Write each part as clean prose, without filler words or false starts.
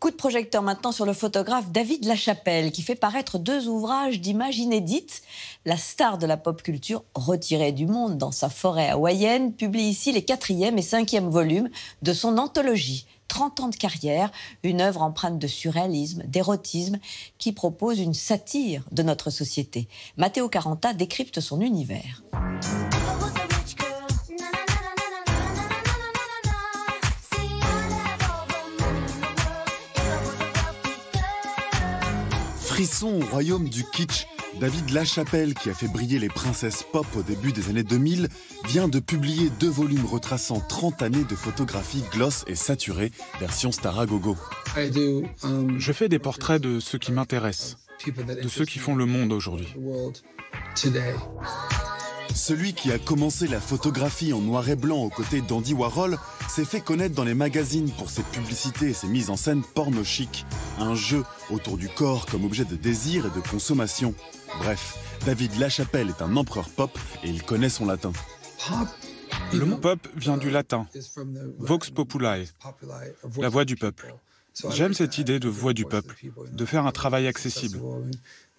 Coup de projecteur maintenant sur le photographe David Lachapelle qui fait paraître 2 ouvrages d'images inédites. La star de la pop culture, retirée du monde dans sa forêt hawaïenne, publie ici les 4e et 5e volumes de son anthologie. 30 ans de carrière, une œuvre empreinte de surréalisme, d'érotisme, qui propose une satire de notre société. Matteo Caranta décrypte son univers. Frisson au royaume du kitsch, David Lachapelle, qui a fait briller les princesses pop au début des années 2000, vient de publier 2 volumes retraçant 30 années de photographie gloss et saturée, version Star à gogo. Je fais des portraits de ceux qui m'intéressent, de ceux qui font le monde aujourd'hui. Celui qui a commencé la photographie en noir et blanc aux côtés d'Andy Warhol s'est fait connaître dans les magazines pour ses publicités et ses mises en scène porno chic. Un jeu autour du corps comme objet de désir et de consommation. Bref, David Lachapelle est un empereur pop et il connaît son latin. Le mot pop vient du latin, vox populi, la voix du peuple. J'aime cette idée de voix du peuple, de faire un travail accessible.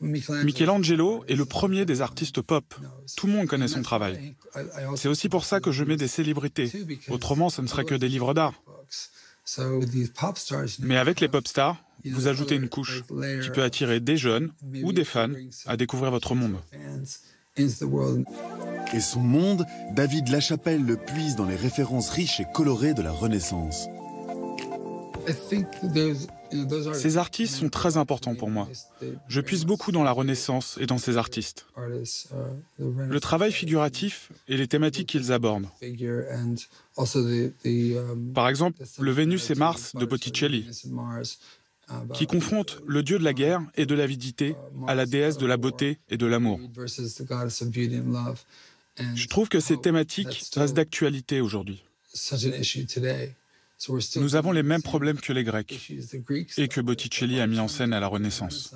Michelangelo est le premier des artistes pop. Tout le monde connaît son travail. C'est aussi pour ça que je mets des célébrités. Autrement, ce ne serait que des livres d'art. Mais avec les pop stars, vous ajoutez une couche qui peut attirer des jeunes ou des fans à découvrir votre monde. Et son monde, David Lachapelle le puise dans les références riches et colorées de la Renaissance. Ces artistes sont très importants pour moi. Je puise beaucoup dans la Renaissance et dans ces artistes. Le travail figuratif et les thématiques qu'ils abordent. Par exemple, le Vénus et Mars de Botticelli, qui confronte le dieu de la guerre et de l'avidité à la déesse de la beauté et de l'amour. Je trouve que ces thématiques restent d'actualité aujourd'hui. Nous avons les mêmes problèmes que les Grecs et que Botticelli a mis en scène à la Renaissance.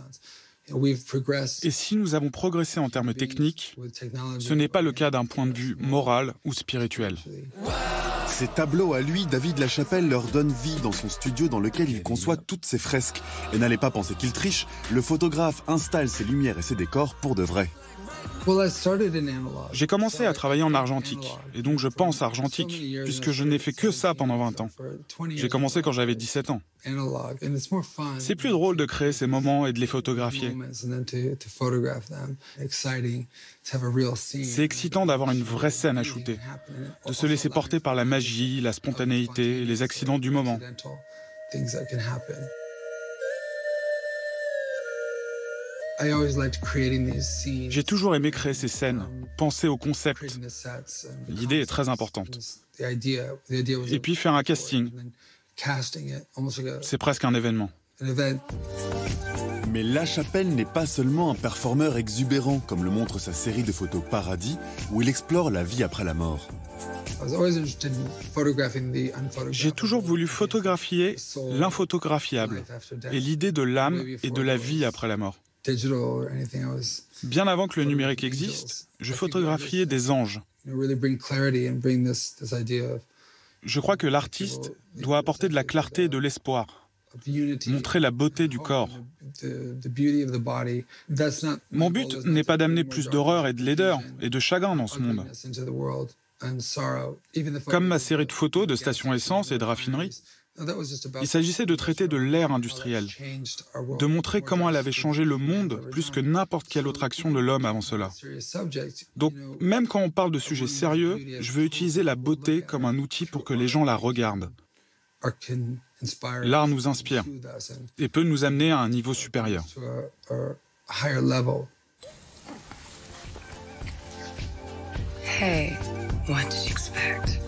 Et si nous avons progressé en termes techniques, ce n'est pas le cas d'un point de vue moral ou spirituel. Ces tableaux à lui, David Lachapelle leur donne vie dans son studio dans lequel il conçoit toutes ses fresques. Et n'allez pas penser qu'il triche, le photographe installe ses lumières et ses décors pour de vrai. J'ai commencé à travailler en argentique, et donc je pense argentique, puisque je n'ai fait que ça pendant 20 ans. J'ai commencé quand j'avais 17 ans. C'est plus drôle de créer ces moments et de les photographier. C'est excitant d'avoir une vraie scène à shooter, de se laisser porter par la magie, la spontanéité et les accidents du moment. J'ai toujours aimé créer ces scènes, penser au concept. L'idée est très importante. Et puis faire un casting. C'est presque un événement. Mais Lachapelle n'est pas seulement un performeur exubérant, comme le montre sa série de photos Paradis, où il explore la vie après la mort. J'ai toujours voulu photographier l'inphotographiable et l'idée de l'âme et de la vie après la mort. Bien avant que le numérique existe, je photographiais des anges. Je crois que l'artiste doit apporter de la clarté et de l'espoir, montrer la beauté du corps. Mon but n'est pas d'amener plus d'horreur et de laideur et de chagrin dans ce monde. Comme ma série de photos de stations essence et de raffineries, il s'agissait de traiter de l'ère industrielle, de montrer comment elle avait changé le monde plus que n'importe quelle autre action de l'homme avant cela. Donc, même quand on parle de sujets sérieux, je veux utiliser la beauté comme un outil pour que les gens la regardent. L'art nous inspire et peut nous amener à un niveau supérieur. Hey, what did you expect?